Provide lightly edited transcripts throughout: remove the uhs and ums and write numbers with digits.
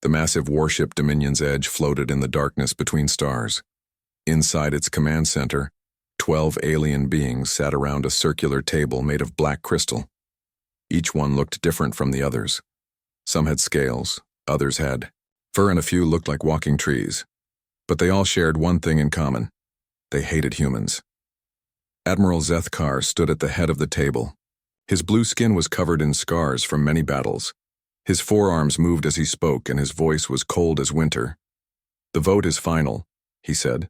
The massive warship Dominion's Edge floated in the darkness between stars. Inside its command center, 12 alien beings sat around a circular table made of black crystal. Each one looked different from the others. Some had scales, others had fur, and a few looked like walking trees. But they all shared one thing in common. They hated humans. Admiral Zethkar stood at the head of the table. His blue skin was covered in scars from many battles. His forearms moved as he spoke, and his voice was cold as winter. "The vote is final," he said.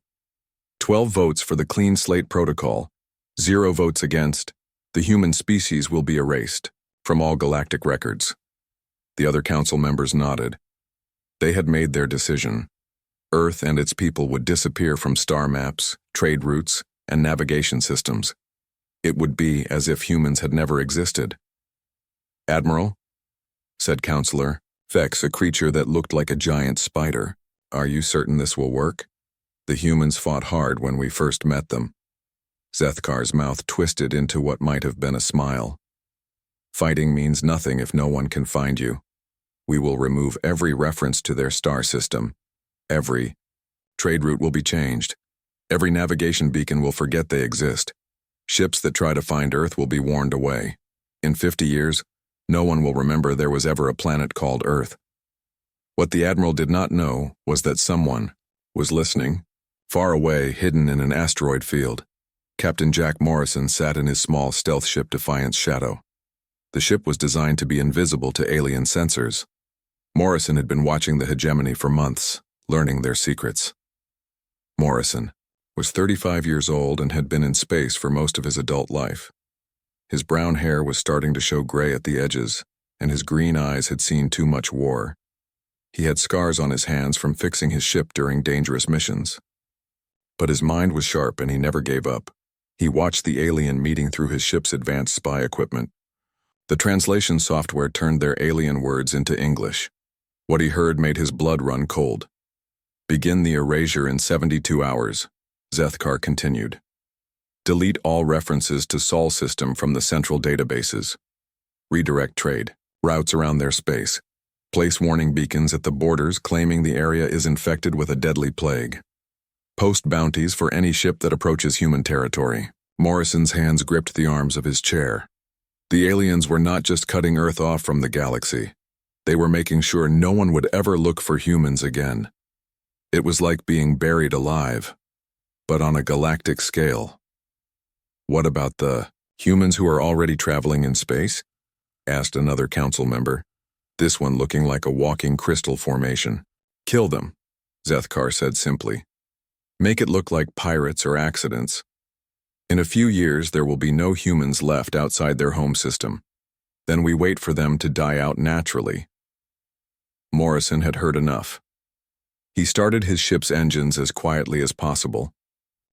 12 votes for the clean slate protocol, 0 votes against. The human species will be erased from all galactic records. The other council members nodded. They had made their decision. Earth and its people would disappear from star maps, trade routes, and navigation systems. It would be as if humans had never existed. "Admiral," said Counselor Vex, a creature that looked like a giant spider, "are you certain this will work? The humans fought hard when we first met them." Zethkar's mouth twisted into what might have been a smile. "Fighting means nothing if no one can find you. We will remove every reference to their star system. Every trade route will be changed. Every navigation beacon will forget they exist. Ships that try to find Earth will be warned away. In 50 years, no one will remember there was ever a planet called Earth." What the Admiral did not know was that someone was listening. Far away, hidden in an asteroid field, Captain Jack Morrison sat in his small stealth ship Defiance Shadow. The ship was designed to be invisible to alien sensors. Morrison had been watching the hegemony for months, learning their secrets. Morrison was 35 years old and had been in space for most of his adult life. His brown hair was starting to show gray at the edges, and his green eyes had seen too much war. He had scars on his hands from fixing his ship during dangerous missions. But his mind was sharp and he never gave up. He watched the alien meeting through his ship's advanced spy equipment. The translation software turned their alien words into English. What he heard made his blood run cold. "Begin the erasure in 72 hours, Zethkar continued. "Delete all references to Sol system from the central databases. Redirect trade routes around their space. Place warning beacons at the borders claiming the area is infected with a deadly plague. Post bounties for any ship that approaches human territory." Morrison's hands gripped the arms of his chair. The aliens were not just cutting Earth off from the galaxy. They were making sure no one would ever look for humans again. It was like being buried alive, but on a galactic scale. "What about the humans who are already traveling in space?" asked another council member, this one looking like a walking crystal formation. "Kill them," Zethkar said simply. "Make it look like pirates or accidents. In a few years, there will be no humans left outside their home system. Then we wait for them to die out naturally." Morrison had heard enough. He started his ship's engines as quietly as possible.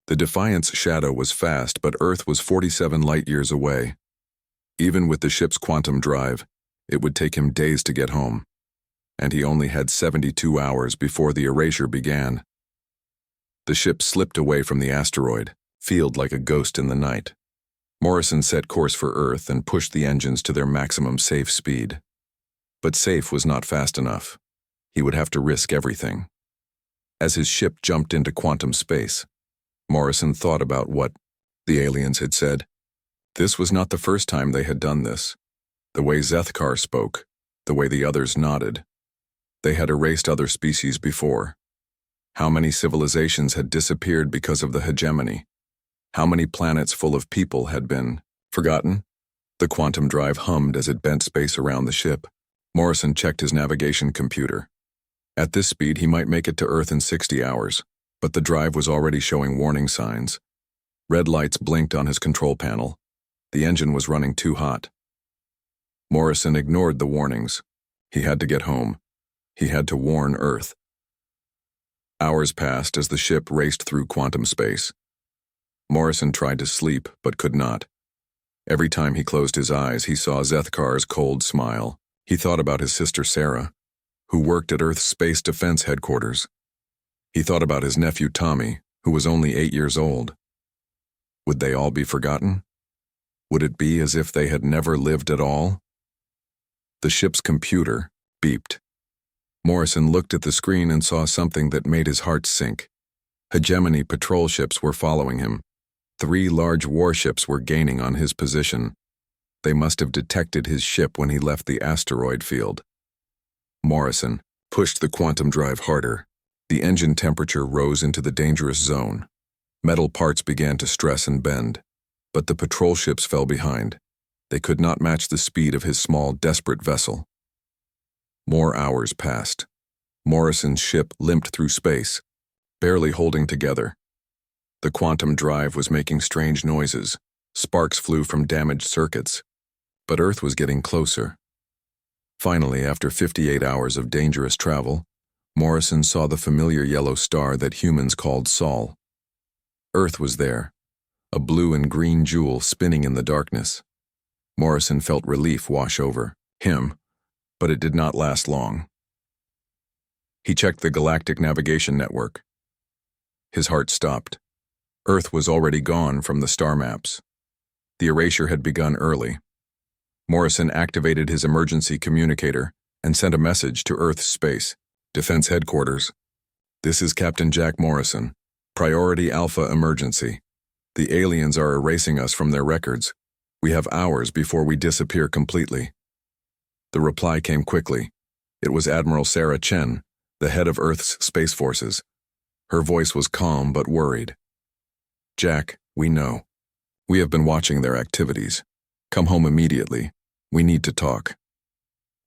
The Defiance Shadow was fast, but Earth was 47 light-years away. Even with the ship's quantum drive, it would take him days to get home. And he only had 72 hours before the erasure began. The ship slipped away from the asteroid field like a ghost in the night. Morrison set course for Earth and pushed the engines to their maximum safe speed. But safe was not fast enough. He would have to risk everything. As his ship jumped into quantum space, Morrison thought about what the aliens had said. This was not the first time they had done this. The way Zethkar spoke, the way the others nodded. They had erased other species before. How many civilizations had disappeared because of the hegemony? How many planets full of people had been forgotten? The quantum drive hummed as it bent space around the ship. Morrison checked his navigation computer. At this speed, he might make it to Earth in 60 hours, but the drive was already showing warning signs. Red lights blinked on his control panel. The engine was running too hot. Morrison ignored the warnings. He had to get home. He had to warn Earth. Hours passed as the ship raced through quantum space. Morrison tried to sleep, but could not. Every time he closed his eyes, he saw Zethkar's cold smile. He thought about his sister Sarah, who worked at Earth's Space Defense Headquarters. He thought about his nephew Tommy, who was only 8 years old. Would they all be forgotten? Would it be as if they had never lived at all? The ship's computer beeped. Morrison looked at the screen and saw something that made his heart sink. Hegemony patrol ships were following him. 3 large warships were gaining on his position. They must have detected his ship when he left the asteroid field. Morrison pushed the quantum drive harder. The engine temperature rose into the dangerous zone. Metal parts began to stress and bend, but the patrol ships fell behind. They could not match the speed of his small, desperate vessel. More hours passed. Morrison's ship limped through space, barely holding together. The quantum drive was making strange noises. Sparks flew from damaged circuits. But Earth was getting closer. Finally, after 58 hours of dangerous travel, Morrison saw the familiar yellow star that humans called Sol. Earth was there, a blue and green jewel spinning in the darkness. Morrison felt relief wash over him, but it did not last long. He checked the Galactic Navigation Network. His heart stopped. Earth was already gone from the star maps. The erasure had begun early. Morrison activated his emergency communicator and sent a message to Earth's Space Defense Headquarters. This is Captain Jack Morrison. Priority Alpha emergency. The aliens are erasing us from their records. We have hours before we disappear completely. The reply came quickly. It was Admiral Sarah Chen, the head of Earth's Space Forces. Her voice was calm but worried. Jack, we know. We have been watching their activities. Come home immediately. We need to talk.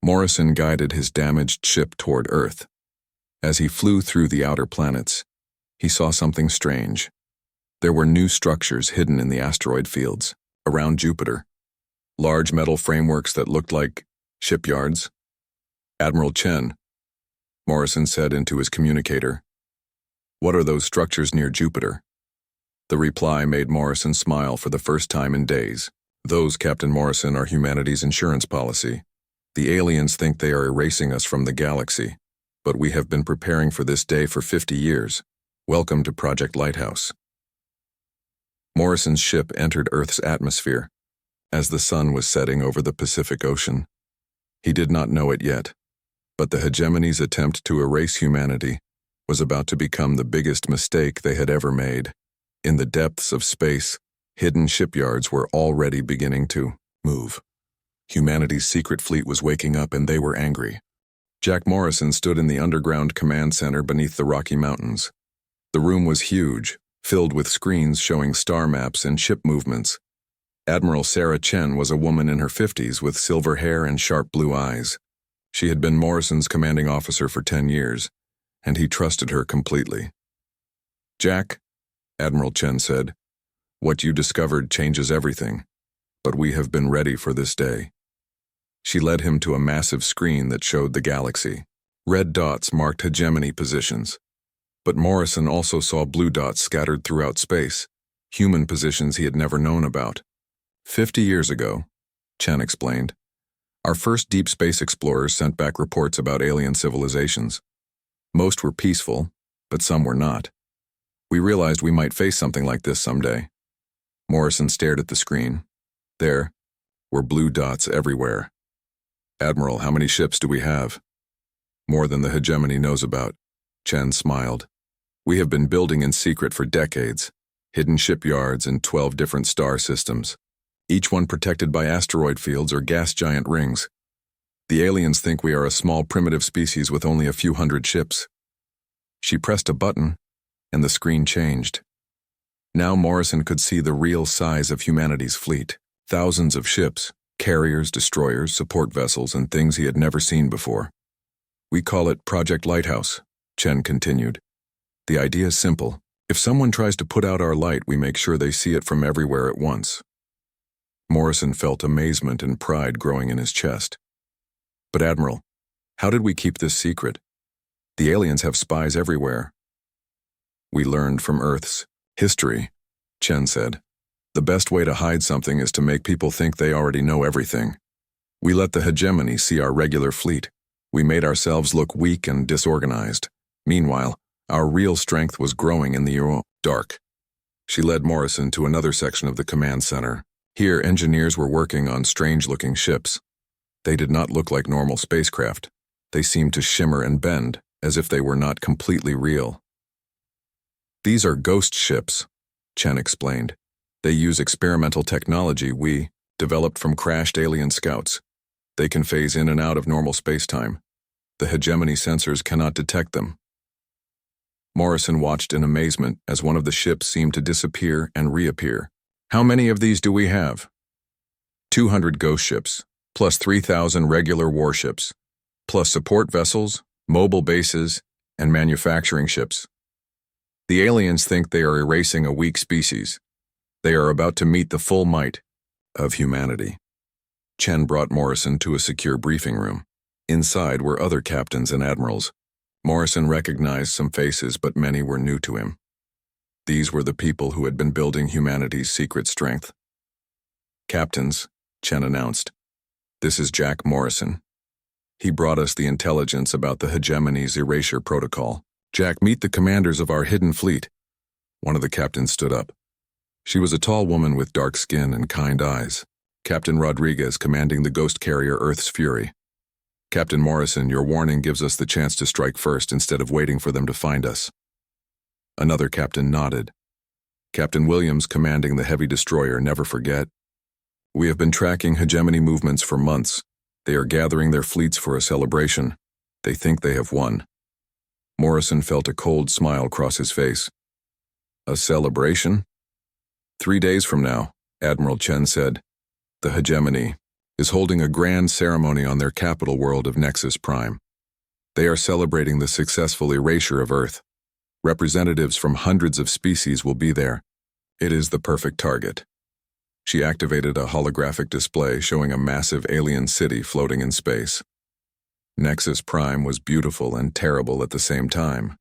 Morrison guided his damaged ship toward Earth. As he flew through the outer planets, he saw something strange. There were new structures hidden in the asteroid fields, around Jupiter. Large metal frameworks that looked like shipyards. Admiral Chen, Morrison said into his communicator. What are those structures near Jupiter? The reply made Morrison smile for the first time in days. Those, Captain Morrison, are humanity's insurance policy. The aliens think they are erasing us from the galaxy, but we have been preparing for this day for 50 years. Welcome to Project Lighthouse. Morrison's ship entered Earth's atmosphere as the sun was setting over the Pacific Ocean. He did not know it yet, but the hegemony's attempt to erase humanity was about to become the biggest mistake they had ever made. In the depths of space, hidden shipyards were already beginning to move. Humanity's secret fleet was waking up and they were angry. Jack Morrison stood in the underground command center beneath the Rocky Mountains. The room was huge, filled with screens showing star maps and ship movements. Admiral Sarah Chen was a woman in her 50s with silver hair and sharp blue eyes. She had been Morrison's commanding officer for 10 years, and he trusted her completely. Jack, Admiral Chen said, what you discovered changes everything, but we have been ready for this day. She led him to a massive screen that showed the galaxy. Red dots marked hegemony positions, but Morrison also saw blue dots scattered throughout space, human positions he had never known about. 50 years ago, Chen explained, our first deep space explorers sent back reports about alien civilizations. Most were peaceful, but some were not. We realized we might face something like this someday. Morrison stared at the screen. There were blue dots everywhere. Admiral, how many ships do we have? More than the hegemony knows about. Chen smiled. We have been building in secret for decades, hidden shipyards in 12 different star systems, each one protected by asteroid fields or gas giant rings. The aliens think we are a small primitive species with only a few hundred ships. She pressed a button, and the screen changed. Now Morrison could see the real size of humanity's fleet. Thousands of ships, carriers, destroyers, support vessels, and things he had never seen before. We call it Project Lighthouse, Chen continued. The idea is simple. If someone tries to put out our light, we make sure they see it from everywhere at once. Morrison felt amazement and pride growing in his chest. But Admiral, how did we keep this secret? The aliens have spies everywhere. We learned from Earth's history, Chen said. The best way to hide something is to make people think they already know everything. We let the hegemony see our regular fleet. We made ourselves look weak and disorganized. Meanwhile, our real strength was growing in the dark. She led Morrison to another section of the command center. Here, engineers were working on strange-looking ships. They did not look like normal spacecraft. They seemed to shimmer and bend, as if they were not completely real. "These are ghost ships," Chen explained. "They use experimental technology we developed from crashed alien scouts. They can phase in and out of normal space-time. The hegemony sensors cannot detect them." Morrison watched in amazement as one of the ships seemed to disappear and reappear. "How many of these do we have?" 200 ghost ships, plus 3,000 regular warships, plus support vessels, mobile bases, and manufacturing ships. The aliens think they are erasing a weak species. They are about to meet the full might of humanity. Chen brought Morrison to a secure briefing room. Inside were other captains and admirals. Morrison recognized some faces, but many were new to him. These were the people who had been building humanity's secret strength. "Captains," Chen announced, "this is Jack Morrison. He brought us the intelligence about the hegemony's erasure protocol. Jack, meet the commanders of our hidden fleet." One of the captains stood up. She was a tall woman with dark skin and kind eyes. "Captain Rodriguez, commanding the ghost carrier Earth's Fury. Captain Morrison, your warning gives us the chance to strike first instead of waiting for them to find us." Another captain nodded. "Captain Williams, commanding the heavy destroyer Never Forget. We have been tracking hegemony movements for months. They are gathering their fleets for a celebration. They think they have won." Morrison felt a cold smile cross his face. "A celebration?" 3 days from now," Admiral Chen said, "the hegemony is holding a grand ceremony on their capital world of Nexus Prime. They are celebrating the successful erasure of Earth. Representatives from hundreds of species will be there. It is the perfect target." She activated a holographic display showing a massive alien city floating in space. Nexus Prime was beautiful and terrible at the same time.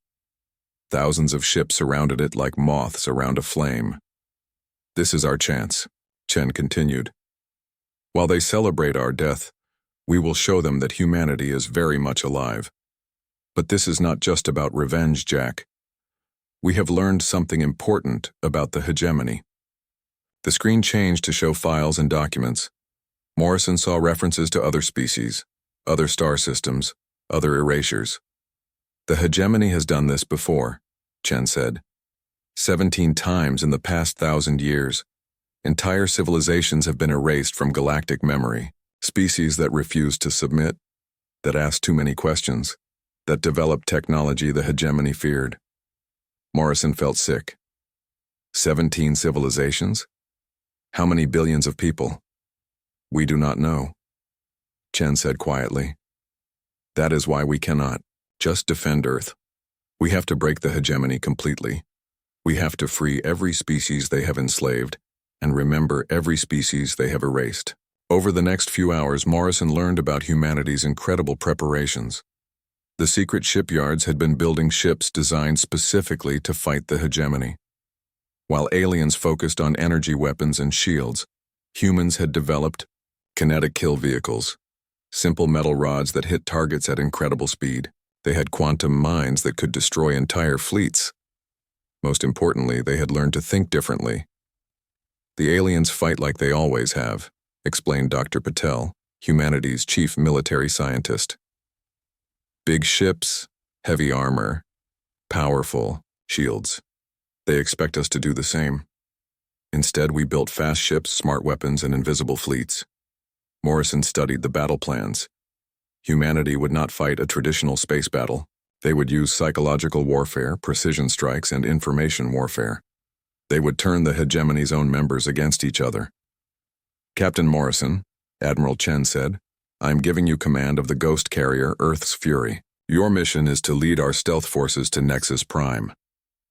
Thousands of ships surrounded it like moths around a flame. "This is our chance," Chen continued. "While they celebrate our death, we will show them that humanity is very much alive. But this is not just about revenge, Jack. We have learned something important about the hegemony." The screen changed to show files and documents. Morrison saw references to other species, other star systems, other erasures. "The hegemony has done this before," Chen said. 17 times in the past 1,000 years. Entire civilizations have been erased from galactic memory. Species that refused to submit, that asked too many questions, that developed technology the hegemony feared. Morrison felt sick. 17 civilizations? How many billions of people? "We do not know," Chen said quietly. "That is why we cannot just defend Earth. We have to break the hegemony completely. We have to free every species they have enslaved and remember every species they have erased." Over the next few hours, Morrison learned about humanity's incredible preparations. The secret shipyards had been building ships designed specifically to fight the hegemony. While aliens focused on energy weapons and shields, humans had developed kinetic kill vehicles, simple metal rods that hit targets at incredible speed. They had quantum minds that could destroy entire fleets. Most importantly, they had learned to think differently. "The aliens fight like they always have," explained Dr. Patel, humanity's chief military scientist. "Big ships, heavy armor, powerful shields. They expect us to do the same. Instead, we built fast ships, smart weapons, and invisible fleets." Morrison studied the battle plans. Humanity would not fight a traditional space battle. They would use psychological warfare, precision strikes, and information warfare. They would turn the hegemony's own members against each other. "Captain Morrison," Admiral Chen said, "I am giving you command of the ghost carrier Earth's Fury. Your mission is to lead our stealth forces to Nexus Prime.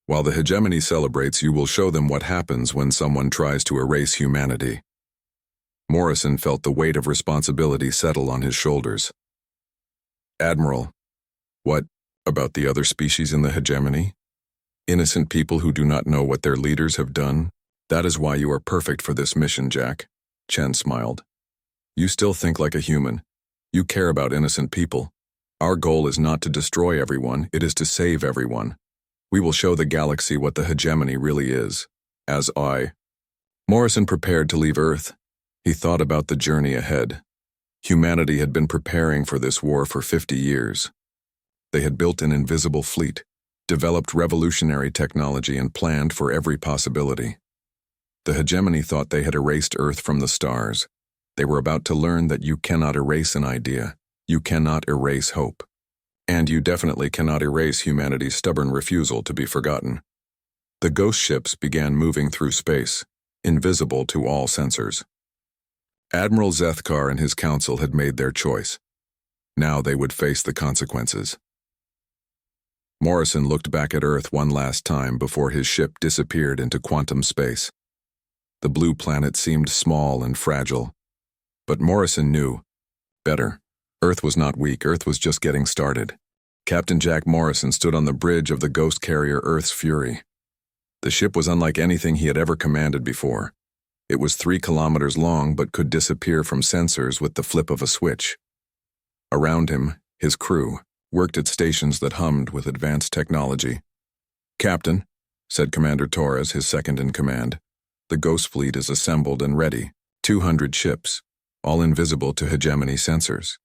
While the hegemony celebrates, you will show them what happens when someone tries to erase humanity." Morrison felt the weight of responsibility settle on his shoulders. "Admiral, what about the other species in the hegemony? Innocent people who do not know what their leaders have done? That is why you are perfect for this mission, Jack," Chen smiled. "You still think like a human. You care about innocent people. Our goal is not to destroy everyone, it is to save everyone. We will show the galaxy what the hegemony really is." Morrison prepared to leave Earth. He thought about the journey ahead. Humanity had been preparing for this war for 50 years. They had built an invisible fleet, developed revolutionary technology, and planned for every possibility. The hegemony thought they had erased Earth from the stars. They were about to learn that you cannot erase an idea, you cannot erase hope. And you definitely cannot erase humanity's stubborn refusal to be forgotten. The ghost ships began moving through space, invisible to all sensors. Admiral Zethkar and his council had made their choice. Now they would face the consequences. Morrison looked back at Earth one last time before his ship disappeared into quantum space. The blue planet seemed small and fragile, but Morrison knew better. Earth was not weak, Earth was just getting started. Captain Jack Morrison stood on the bridge of the ghost carrier Earth's Fury. The ship was unlike anything he had ever commanded before. It was 3 kilometers long but could disappear from sensors with the flip of a switch. Around him, his crew worked at stations that hummed with advanced technology. "Captain," said Commander Torres, his second-in-command, "the Ghost Fleet is assembled and ready. 200 ships, all invisible to hegemony sensors."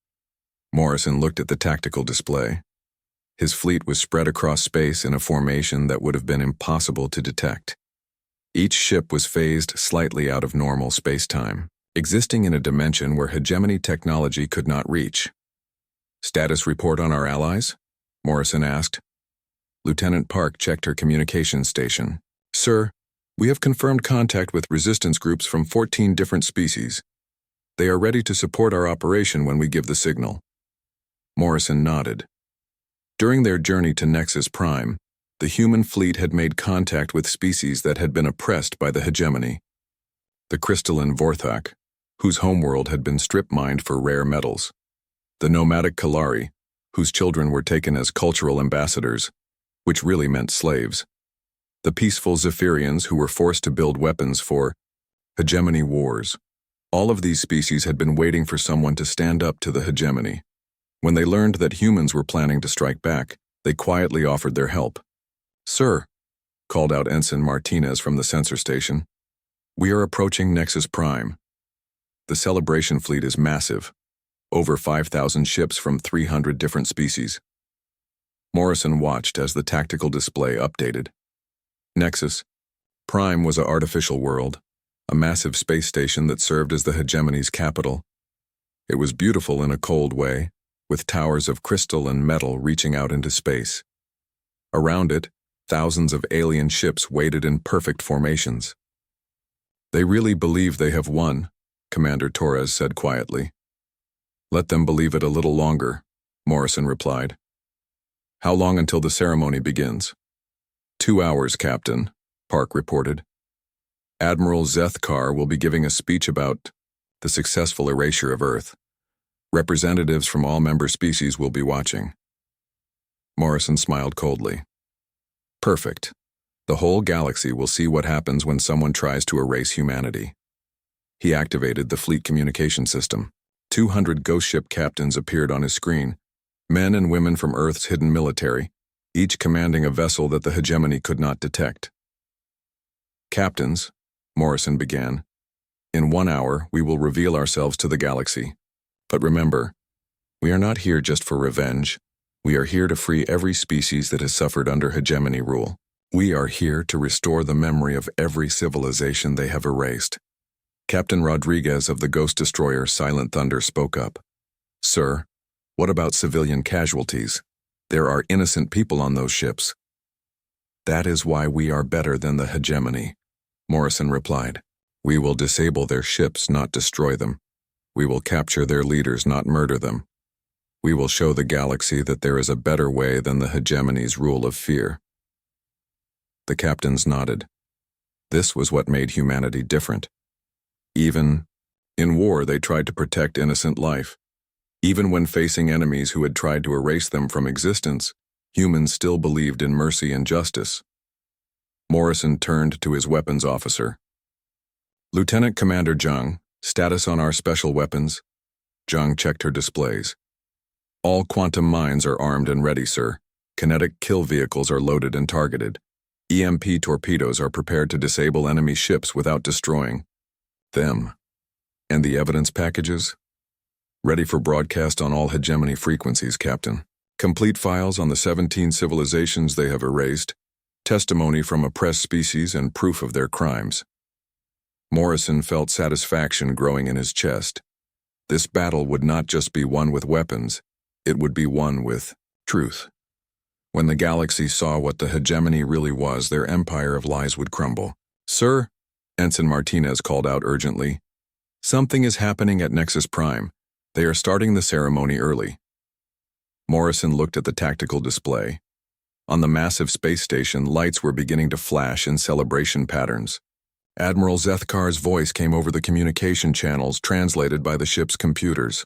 Morrison looked at the tactical display. His fleet was spread across space in a formation that would have been impossible to detect. Each ship was phased slightly out of normal space-time, existing in a dimension where hegemony technology could not reach. "Status report on our allies?" Morrison asked. Lieutenant Park checked her communications station. "Sir, we have confirmed contact with resistance groups from 14 different species. They are ready to support our operation when we give the signal." Morrison nodded. During their journey to Nexus Prime, the human fleet had made contact with species that had been oppressed by the hegemony. The crystalline Vorthak, whose homeworld had been strip-mined for rare metals. The nomadic Kalari, whose children were taken as cultural ambassadors, which really meant slaves. The peaceful Zephyrians, who were forced to build weapons for hegemony wars. All of these species had been waiting for someone to stand up to the hegemony. When they learned that humans were planning to strike back, they quietly offered their help. "Sir," called out Ensign Martinez from the sensor station, "we are approaching Nexus Prime. The Celebration fleet is massive, over 5,000 ships from 300 different species." Morrison watched as the tactical display updated. Nexus Prime was an artificial world, a massive space station that served as the hegemony's capital. It was beautiful in a cold way, with towers of crystal and metal reaching out into space. Around it, thousands of alien ships waited in perfect formations. "They really believe they have won," Commander Torres said quietly. "Let them believe it a little longer," Morrison replied. "How long until the ceremony begins?" 2 hours, Captain," Park reported. "Admiral Zethkar will be giving a speech about the successful erasure of Earth. Representatives from all member species will be watching." Morrison smiled coldly. "Perfect. The whole galaxy will see what happens when someone tries to erase humanity." He activated the fleet communication system. 200 ghost ship captains appeared on his screen, men and women from Earth's hidden military, each commanding a vessel that the hegemony could not detect. "Captains," Morrison began, "in 1 hour we will reveal ourselves to the galaxy. But remember, we are not here just for revenge. We are here to free every species that has suffered under hegemony rule. We are here to restore the memory of every civilization they have erased." Captain Rodriguez of the Ghost Destroyer Silent Thunder spoke up. "Sir, what about civilian casualties? There are innocent people on those ships." "That is why we are better than the hegemony," Morrison replied. "We will disable their ships, not destroy them. We will capture their leaders, not murder them. We will show the galaxy that there is a better way than the hegemony's rule of fear." The captains nodded. This was what made humanity different. Even in war, they tried to protect innocent life. Even when facing enemies who had tried to erase them from existence, humans still believed in mercy and justice. Morrison turned to his weapons officer. "Lieutenant Commander Zhang, status on our special weapons?" Zhang checked her displays. "All quantum mines are armed and ready, sir. Kinetic kill vehicles are loaded and targeted. EMP torpedoes are prepared to disable enemy ships without destroying them." "And the evidence packages?" Ready for broadcast on all hegemony frequencies, Captain. Complete files on the 17 civilizations they have erased, testimony from oppressed species and proof of their crimes. Morrison felt satisfaction growing in his chest. This battle would not just be won with weapons, it would be won with truth. When the galaxy saw what the hegemony really was, their empire of lies would crumble. "Sir," Ensign Martinez called out urgently, "something is happening at Nexus Prime. They are starting the ceremony early." Morrison looked at the tactical display. On the massive space station, lights were beginning to flash in celebration patterns. Admiral Zethkar's voice came over the communication channels translated by the ship's computers.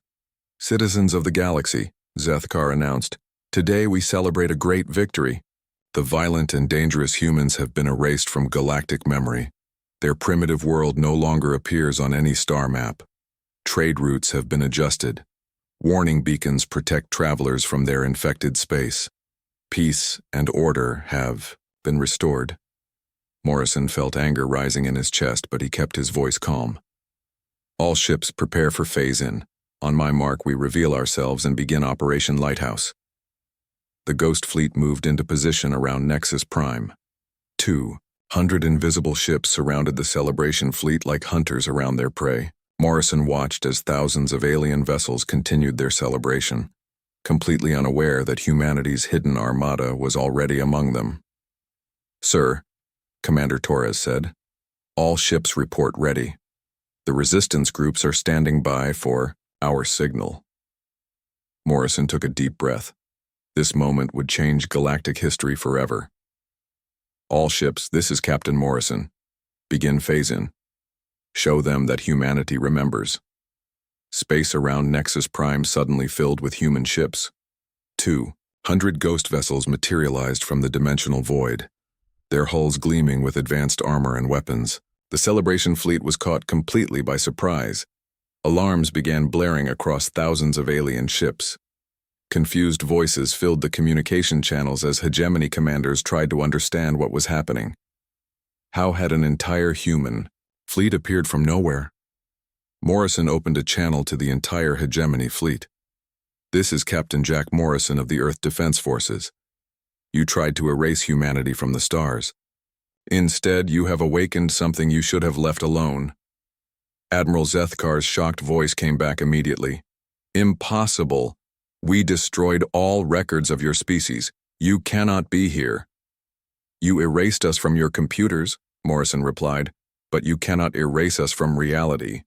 "Citizens of the galaxy," Zethkar announced, "today we celebrate a great victory. The violent and dangerous humans have been erased from galactic memory. Their primitive world no longer appears on any star map. Trade routes have been adjusted. Warning beacons protect travelers from their infected space. Peace and order have been restored." Morrison felt anger rising in his chest, but he kept his voice calm. "All ships prepare for phase-in. On my mark, we reveal ourselves and begin Operation Lighthouse." The Ghost Fleet moved into position around Nexus Prime. 200 invisible ships surrounded the celebration fleet like hunters around their prey. Morrison watched as thousands of alien vessels continued their celebration, completely unaware that humanity's hidden armada was already among them. "Sir," Commander Torres said, "all ships report ready. The resistance groups are standing by for our signal." Morrison took a deep breath. This moment would change galactic history forever. "All ships, this is Captain Morrison. Begin phase-in. Show them that humanity remembers." Space around Nexus Prime suddenly filled with human ships. 200 ghost vessels materialized from the dimensional void, their hulls gleaming with advanced armor and weapons. The celebration fleet was caught completely by surprise. Alarms began blaring across thousands of alien ships. Confused voices filled the communication channels as hegemony commanders tried to understand what was happening. How had an entire human fleet appeared from nowhere? Morrison opened a channel to the entire hegemony fleet. "This is Captain Jack Morrison of the Earth Defense Forces. You tried to erase humanity from the stars. Instead, you have awakened something you should have left alone." Admiral Zethkar's shocked voice came back immediately. "Impossible. We destroyed all records of your species. You cannot be here." "You erased us from your computers," Morrison replied, "but you cannot erase us from reality.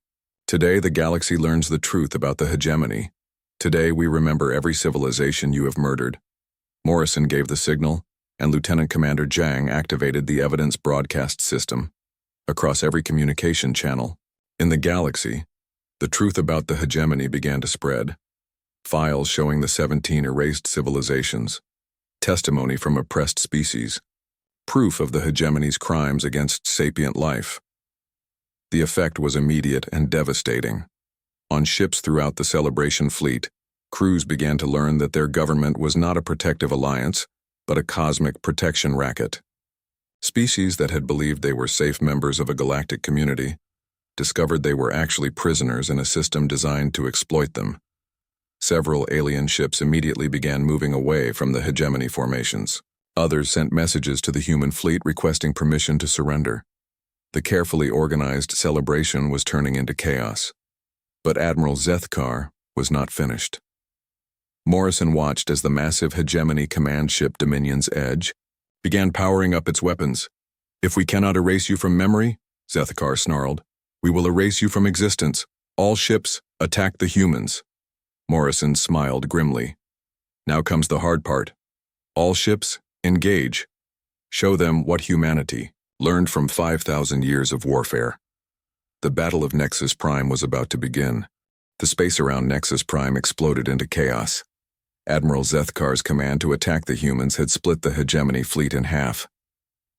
Today the galaxy learns the truth about the hegemony. Today we remember every civilization you have murdered." Morrison gave the signal, and Lieutenant Commander Jang activated the evidence broadcast system. Across every communication channel in the galaxy, the truth about the hegemony began to spread. Files showing the 17 erased civilizations, testimony from oppressed species, proof of the hegemony's crimes against sapient life. The effect was immediate and devastating. On ships throughout the celebration fleet, crews began to learn that their government was not a protective alliance, but a cosmic protection racket. Species that had believed they were safe members of a galactic community discovered they were actually prisoners in a system designed to exploit them. Several alien ships immediately began moving away from the hegemony formations. Others sent messages to the human fleet requesting permission to surrender. The carefully organized celebration was turning into chaos. But Admiral Zethkar was not finished. Morrison watched as the massive hegemony command ship Dominion's Edge began powering up its weapons. "If we cannot erase you from memory," Zethkar snarled, "we will erase you from existence. All ships, attack the humans." Morrison smiled grimly. "Now comes the hard part. All ships, engage. Show them what humanity learned from 5,000 years of warfare." The Battle of Nexus Prime was about to begin. The space around Nexus Prime exploded into chaos. Admiral Zethkar's command to attack the humans had split the hegemony fleet in half.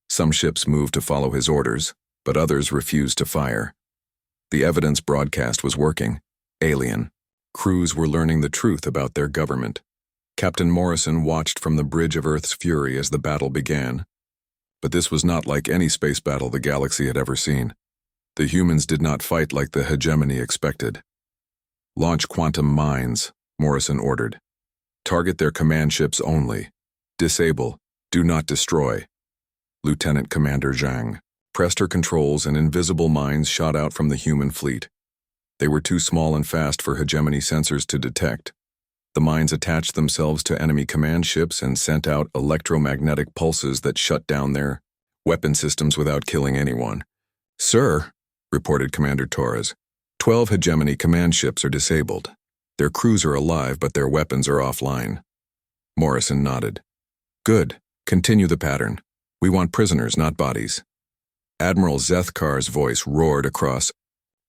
Some ships moved to follow his orders, but others refused to fire. The evidence broadcast was working. Alien crews were learning the truth about their government. Captain Morrison watched from the bridge of Earth's fury as the battle began. But this was not like any space battle the galaxy had ever seen. The humans did not fight like the hegemony expected. Launch quantum mines, Morrison ordered. Target their command ships only. Disable. Do not destroy. Lieutenant Commander Zhang pressed her controls and invisible mines shot out from the human fleet. They were too small and fast for hegemony sensors to detect. The mines attached themselves to enemy command ships and sent out electromagnetic pulses that shut down their weapon systems without killing anyone. "Sir," reported Commander Torres, 12 hegemony command ships are disabled. Their crews are alive, but their weapons are offline. Morrison nodded. "Good. Continue the pattern. We want prisoners, not bodies." Admiral Zethkar's voice roared across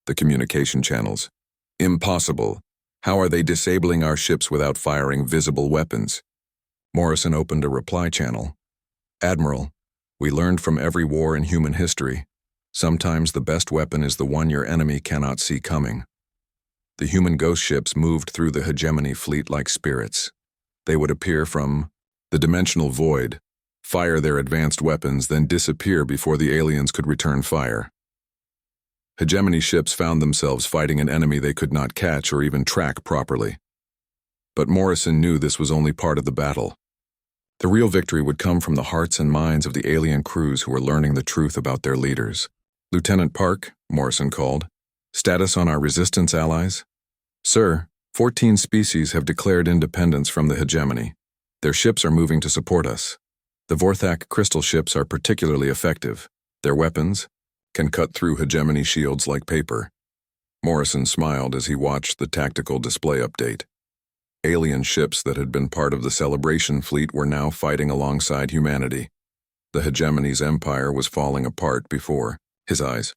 the communication channels. "Impossible. How are they disabling our ships without firing visible weapons?" Morrison opened a reply channel. "Admiral, we learned from every war in human history. Sometimes the best weapon is the one your enemy cannot see coming." The human ghost ships moved through the hegemony fleet like spirits. They would appear from the dimensional void, fire their advanced weapons, then disappear before the aliens could return fire. Hegemony ships found themselves fighting an enemy they could not catch or even track properly. But Morrison knew this was only part of the battle. The real victory would come from the hearts and minds of the alien crews who were learning the truth about their leaders. "Lieutenant Park," Morrison called. "Status on our resistance allies?" "Sir, 14 species have declared independence from the hegemony. Their ships are moving to support us. The Vorthak crystal ships are particularly effective. Their weapons can cut through hegemony shields like paper." Morrison smiled as he watched the tactical display update. Alien ships that had been part of the Celebration fleet were now fighting alongside humanity. The hegemony's empire was falling apart before his eyes.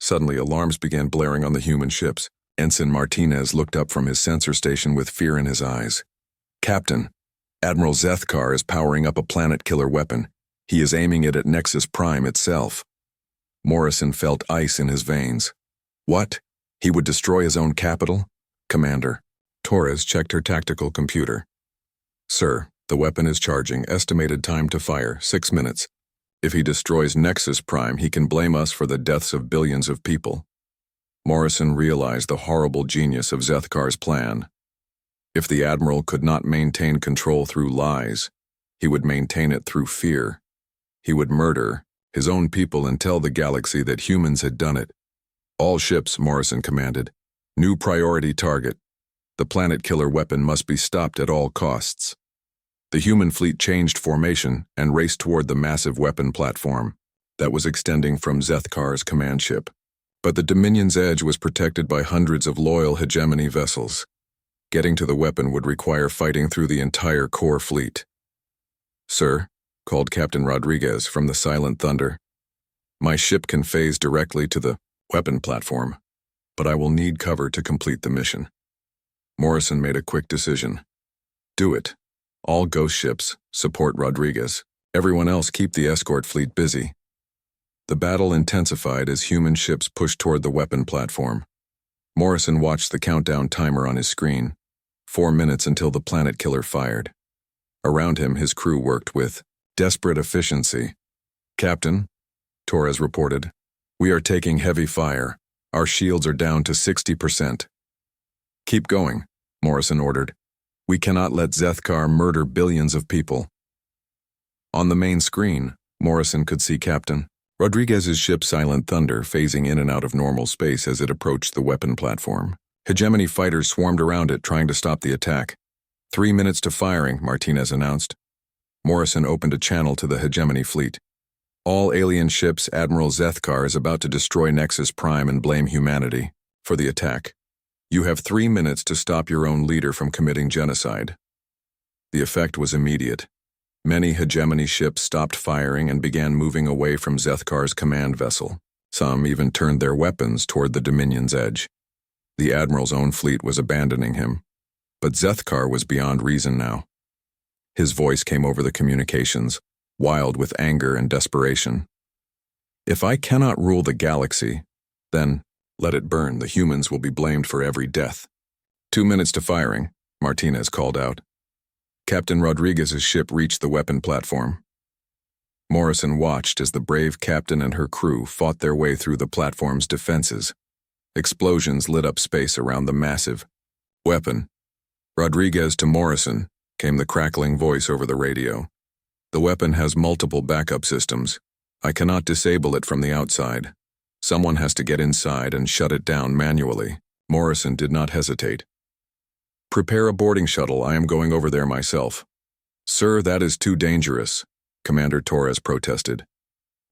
Suddenly, alarms began blaring on the human ships. Ensign Martinez looked up from his sensor station with fear in his eyes. "Captain, Admiral Zethkar is powering up a planet-killer weapon. He is aiming it at Nexus Prime itself." Morrison felt ice in his veins. "What? He would destroy his own capital?" "Commander." Torres checked her tactical computer. "Sir, the weapon is charging. Estimated time to fire, 6 minutes. If he destroys Nexus Prime, he can blame us for the deaths of billions of people." Morrison realized the horrible genius of Zethkar's plan. If the Admiral could not maintain control through lies, he would maintain it through fear. He would murder his own people and tell the galaxy that humans had done it. "All ships," Morrison commanded. "New priority target. The planet-killer weapon must be stopped at all costs." The human fleet changed formation and raced toward the massive weapon platform that was extending from Zethkar's command ship. But the Dominion's edge was protected by hundreds of loyal hegemony vessels. Getting to the weapon would require fighting through the entire core fleet. "Sir," called Captain Rodriguez from the Silent Thunder, "my ship can phase directly to the weapon platform, but I will need cover to complete the mission." Morrison made a quick decision. "Do it. All ghost ships support Rodriguez. Everyone else keep the escort fleet busy." The battle intensified as human ships pushed toward the weapon platform. Morrison watched the countdown timer on his screen. 4 minutes until the planet killer fired. Around him, his crew worked with desperate efficiency. "Captain," Torres reported, "we are taking heavy fire. Our shields are down to 60%. "Keep going," Morrison ordered. "We cannot let Zethkar murder billions of people." On the main screen, Morrison could see Captain Rodriguez's ship Silent Thunder phasing in and out of normal space as it approached the weapon platform. Hegemony fighters swarmed around it, trying to stop the attack. 3 minutes to firing, Martinez announced. Morrison opened a channel to the hegemony fleet. "All alien ships, Admiral Zethkar is about to destroy Nexus Prime and blame humanity for the attack. You have 3 minutes to stop your own leader from committing genocide." The effect was immediate. Many hegemony ships stopped firing and began moving away from Zethkar's command vessel. Some even turned their weapons toward the Dominion's edge. The Admiral's own fleet was abandoning him. But Zethkar was beyond reason now. His voice came over the communications, wild with anger and desperation. "If I cannot rule the galaxy, then let it burn. The humans will be blamed for every death." 2 minutes to firing, Martinez called out. Captain Rodriguez's ship reached the weapon platform. Morrison watched as the brave captain and her crew fought their way through the platform's defenses. Explosions lit up space around the massive Weapon. Rodriguez to Morrison, came the crackling voice over the radio. The weapon has multiple backup systems. I cannot disable it from the outside. Someone has to get inside and shut it down manually. Morrison did not hesitate. Prepare a boarding shuttle. I am going over there myself. Sir, that is too dangerous, Commander Torres protested.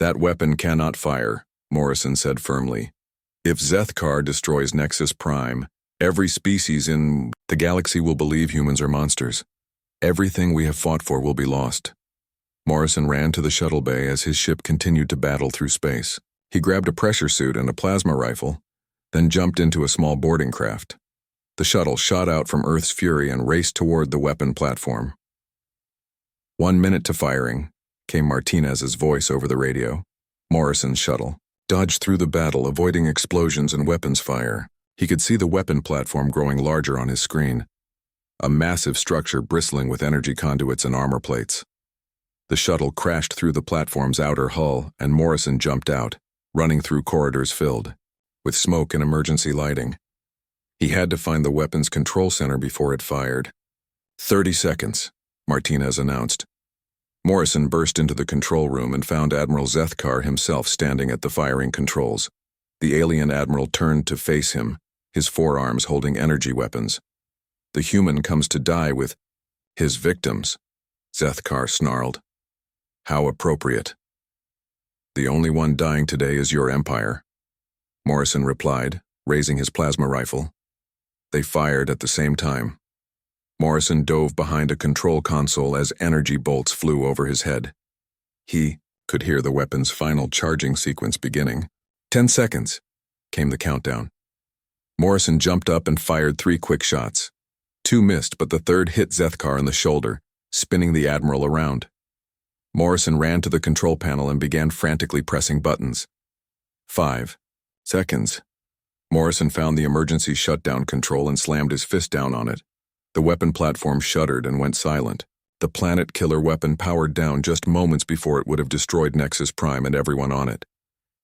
That weapon cannot fire, Morrison said firmly. If Zethkar destroys Nexus Prime, every species in the galaxy will believe humans are monsters. Everything we have fought for will be lost. Morrison ran to the shuttle bay as his ship continued to battle through space. He grabbed a pressure suit and a plasma rifle, then jumped into a small boarding craft. The shuttle shot out from Earth's fury and raced toward the weapon platform. 1 minute to firing, came Martinez's voice over the radio. Morrison's shuttle dodged through the battle, avoiding explosions and weapons fire. He could see the weapon platform growing larger on his screen, a massive structure bristling with energy conduits and armor plates. The shuttle crashed through the platform's outer hull, and Morrison jumped out, running through corridors filled with smoke and emergency lighting. He had to find the weapons control center before it fired. 30 seconds, Martinez announced. Morrison burst into the control room and found Admiral Zethkar himself standing at the firing controls. The alien admiral turned to face him, his forearms holding energy weapons. The human comes to die with his victims, Zethkar snarled. How appropriate. The only one dying today is your empire, Morrison replied, raising his plasma rifle. They fired at the same time. Morrison dove behind a control console as energy bolts flew over his head. He could hear the weapon's final charging sequence beginning. 10 seconds, came the countdown. Morrison jumped up and fired 3 quick shots. 2 missed, but the third hit Zethkar in the shoulder, spinning the admiral around. Morrison ran to the control panel and began frantically pressing buttons. 5 seconds. Morrison found the emergency shutdown control and slammed his fist down on it. The weapon platform shuddered and went silent. The planet killer weapon powered down just moments before it would have destroyed Nexus Prime and everyone on it.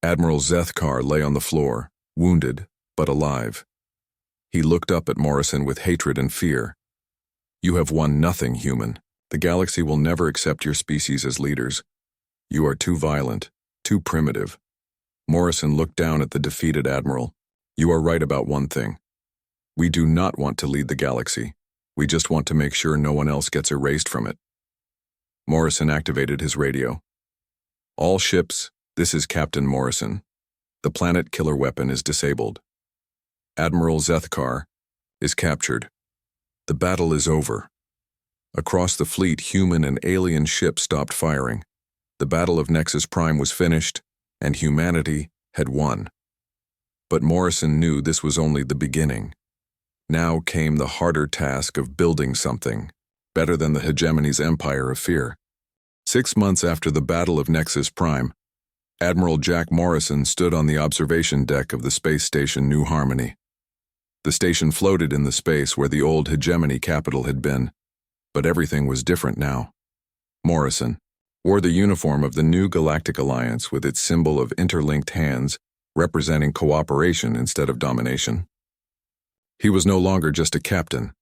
Admiral Zethkar lay on the floor, wounded, but alive. He looked up at Morrison with hatred and fear. You have won nothing, human. The galaxy will never accept your species as leaders. You are too violent, too primitive. Morrison looked down at the defeated admiral. You are right about one thing. We do not want to lead the galaxy. We just want to make sure no one else gets erased from it. Morrison activated his radio. All ships, this is Captain Morrison. The planet killer weapon is disabled. Admiral Zethkar is captured. The battle is over. Across the fleet, human and alien ships stopped firing. The Battle of Nexus Prime was finished, and humanity had won. But Morrison knew this was only the beginning. Now came the harder task of building something, better than the hegemony's empire of fear. 6 months after the Battle of Nexus Prime, Admiral Jack Morrison stood on the observation deck of the space station New Harmony. The station floated in the space where the old hegemony capital had been, but everything was different now. Morrison wore the uniform of the new Galactic Alliance with its symbol of interlinked hands representing cooperation instead of domination. He was no longer just a captain.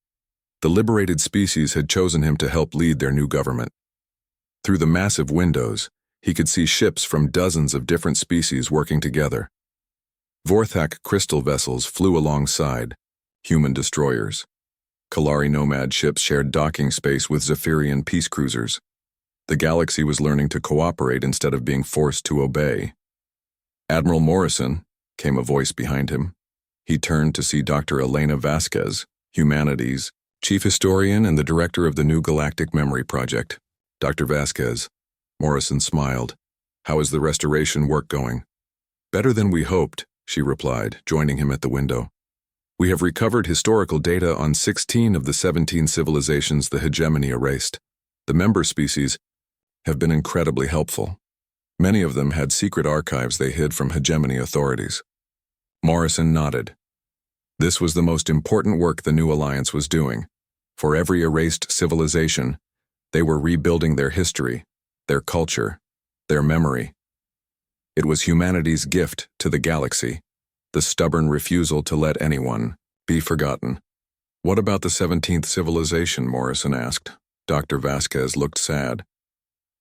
The liberated species had chosen him to help lead their new government. Through the massive windows, he could see ships from dozens of different species working together. Vorthak crystal vessels flew alongside, human destroyers. Kalari nomad ships shared docking space with Zephyrian peace cruisers. The galaxy was learning to cooperate instead of being forced to obey. Admiral Morrison, came a voice behind him. He turned to see Dr. Elena Vasquez, Humanities, Chief Historian and the Director of the New Galactic Memory Project. Dr. Vasquez. Morrison smiled. How is the restoration work going? Better than we hoped, she replied, joining him at the window. We have recovered historical data on 16 of the 17 civilizations the hegemony erased. The member species have been incredibly helpful. Many of them had secret archives they hid from hegemony authorities. Morrison nodded. This was the most important work the new alliance was doing. For every erased civilization, they were rebuilding their history, their culture, their memory. It was humanity's gift to the galaxy, the stubborn refusal to let anyone be forgotten. What about the 17th civilization? Morrison asked. Dr. Vasquez looked sad.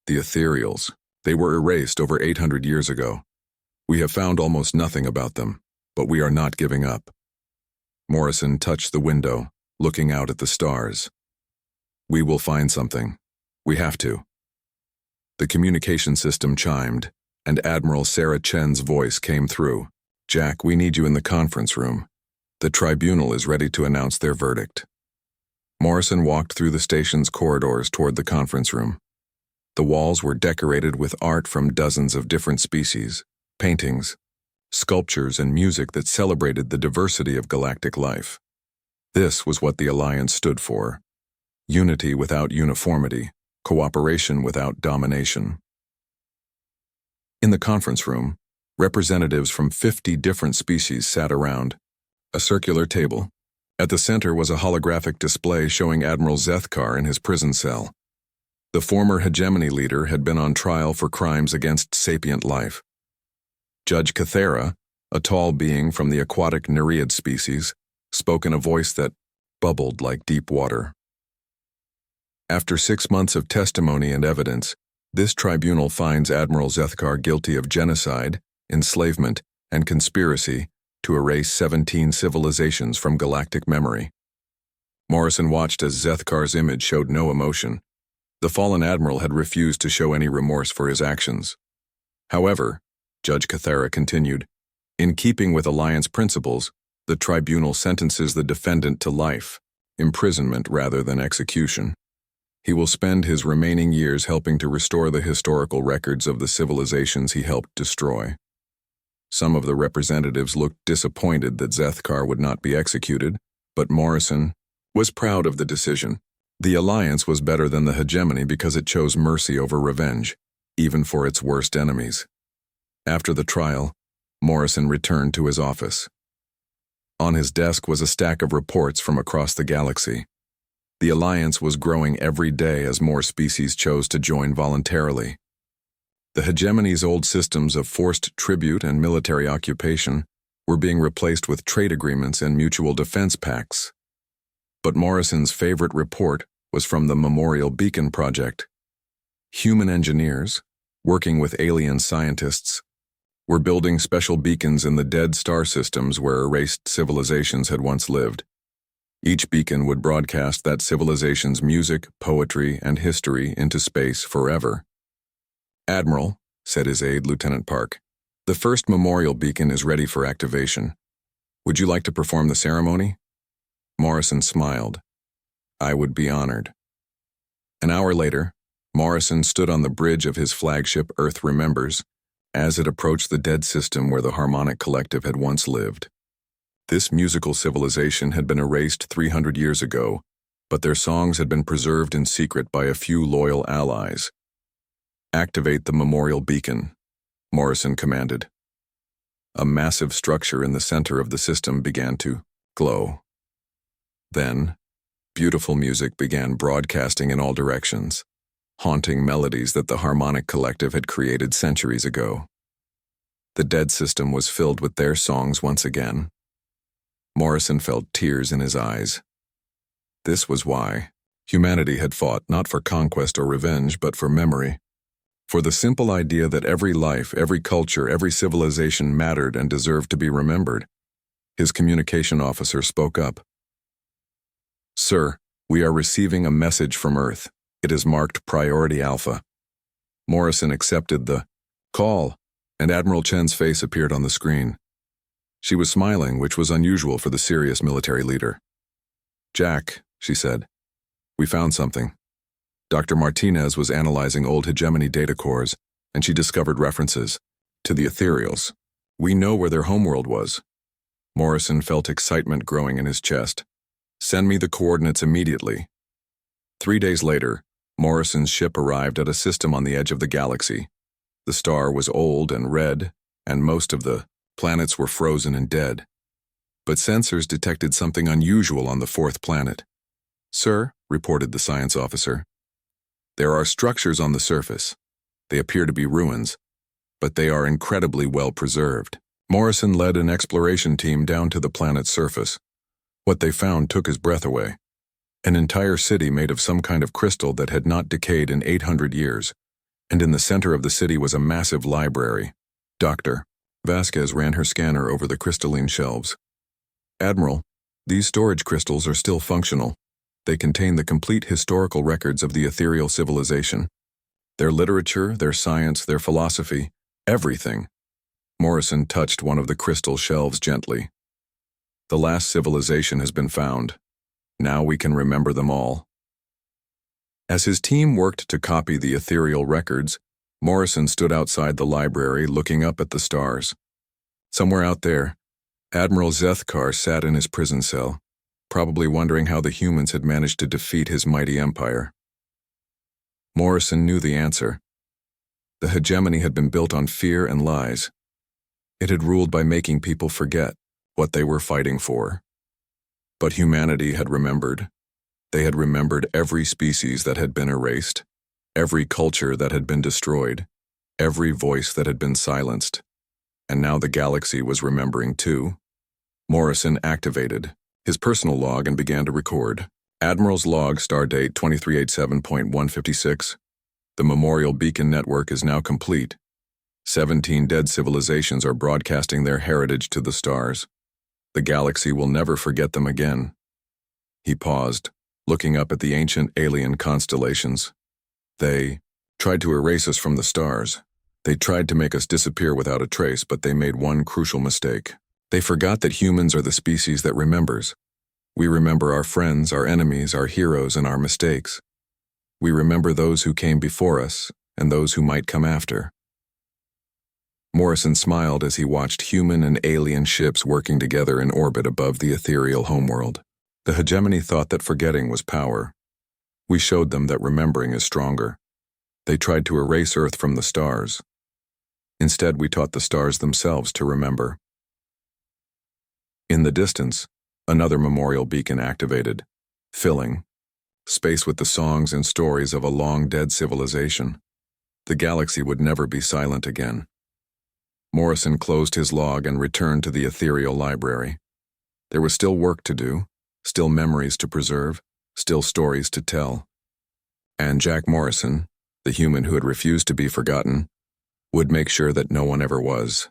The ethereals. They were erased over 800 years ago. We have found almost nothing about them, but we are not giving up. Morrison touched the window, looking out at the stars. We will find something. We have to. The communication system chimed, and Admiral Sarah Chen's voice came through. Jack, we need you in the conference room. The tribunal is ready to announce their verdict. Morrison walked through the station's corridors toward the conference room. The walls were decorated with art from dozens of different species, paintings, sculptures, and music that celebrated the diversity of galactic life. This was what the Alliance stood for: unity without uniformity, cooperation without domination. In the conference room, representatives from 50 different species sat around a circular table. At the center was a holographic display showing Admiral Zethkar in his prison cell. The former hegemony leader had been on trial for crimes against sapient life. Judge Cathera, a tall being from the aquatic Nereid species, spoke in a voice that bubbled like deep water. After 6 months of testimony and evidence, this tribunal finds Admiral Zethkar guilty of genocide, enslavement, and conspiracy to erase 17 civilizations from galactic memory. Morrison watched as Zethkar's image showed no emotion. The fallen admiral had refused to show any remorse for his actions. However, Judge Cathera continued, in keeping with Alliance principles, the tribunal sentences the defendant to life, imprisonment rather than execution. He will spend his remaining years helping to restore the historical records of the civilizations he helped destroy. Some of the representatives looked disappointed that Zethkar would not be executed, but Morrison was proud of the decision. The Alliance was better than the hegemony because it chose mercy over revenge, even for its worst enemies. After the trial, Morrison returned to his office. On his desk was a stack of reports from across the galaxy. The Alliance was growing every day as more species chose to join voluntarily. The hegemony's old systems of forced tribute and military occupation were being replaced with trade agreements and mutual defense pacts. But Morrison's favorite report was from the Memorial Beacon Project. Human engineers, working with alien scientists, were building special beacons in the dead star systems where erased civilizations had once lived. Each beacon would broadcast that civilization's music, poetry, and history into space forever. Admiral, said his aide, Lieutenant Park, the first memorial beacon is ready for activation. Would you like to perform the ceremony? Morrison smiled. I would be honored. An hour later, Morrison stood on the bridge of his flagship Earth Remembers as it approached the dead system where the Harmonic Collective had once lived. This musical civilization had been erased 300 years ago, but their songs had been preserved in secret by a few loyal allies. Activate the memorial beacon, Morrison commanded. A massive structure in the center of the system began to glow. Then, beautiful music began broadcasting in all directions, haunting melodies that the Harmonic Collective had created centuries ago. The dead system was filled with their songs once again. Morrison felt tears in his eyes. This was why humanity had fought not for conquest or revenge, but for memory. For the simple idea that every life, every culture, every civilization mattered and deserved to be remembered. His communication officer spoke up. Sir, we are receiving a message from Earth. It is marked Priority Alpha. Morrison accepted the call, and Admiral Chen's face appeared on the screen. She was smiling, which was unusual for the serious military leader. Jack, she said, we found something. Dr. Martinez was analyzing old hegemony data cores, and she discovered references to the ethereals. We know where their homeworld was. Morrison felt excitement growing in his chest. Send me the coordinates immediately. 3 days later, Morrison's ship arrived at a system on the edge of the galaxy. The star was old and red, and most of the planets were frozen and dead. But sensors detected something unusual on the 4th planet. Sir, reported the science officer, there are structures on the surface. They appear to be ruins, but they are incredibly well preserved. Morrison led an exploration team down to the planet's surface. What they found took his breath away. An entire city made of some kind of crystal that had not decayed in 800 years, and in the center of the city was a massive library. Dr. Vasquez ran her scanner over the crystalline shelves. Admiral, these storage crystals are still functional. They contain the complete historical records of the ethereal civilization. Their literature, their science, their philosophy, everything. Morrison touched one of the crystal shelves gently. The last civilization has been found. Now we can remember them all. As his team worked to copy the ethereal records, Morrison stood outside the library looking up at the stars. Somewhere out there, Admiral Zethkar sat in his prison cell, probably wondering how the humans had managed to defeat his mighty empire. Morrison knew the answer. The hegemony had been built on fear and lies. It had ruled by making people forget what they were fighting for. But humanity had remembered. They had remembered every species that had been erased, every culture that had been destroyed, every voice that had been silenced. And now the galaxy was remembering too. Morrison activated his personal log and began to record. Admiral's log, stardate 2387.156. The Memorial Beacon network is now complete. 17 dead civilizations are broadcasting their heritage to the stars. The galaxy will never forget them again. He paused, looking up at the ancient alien constellations. They tried to erase us from the stars. They tried to make us disappear without a trace, but they made one crucial mistake. They forgot that humans are the species that remembers. We remember our friends, our enemies, our heroes, and our mistakes. We remember those who came before us and those who might come after. Morrison smiled as he watched human and alien ships working together in orbit above the ethereal homeworld. The hegemony thought that forgetting was power. We showed them that remembering is stronger. They tried to erase Earth from the stars. Instead, we taught the stars themselves to remember. In the distance, another memorial beacon activated, filling space with the songs and stories of a long-dead civilization. The galaxy would never be silent again. Morrison closed his log and returned to the ethereal library. There was still work to do, still memories to preserve, still stories to tell. And Jack Morrison, the human who had refused to be forgotten, would make sure that no one ever was.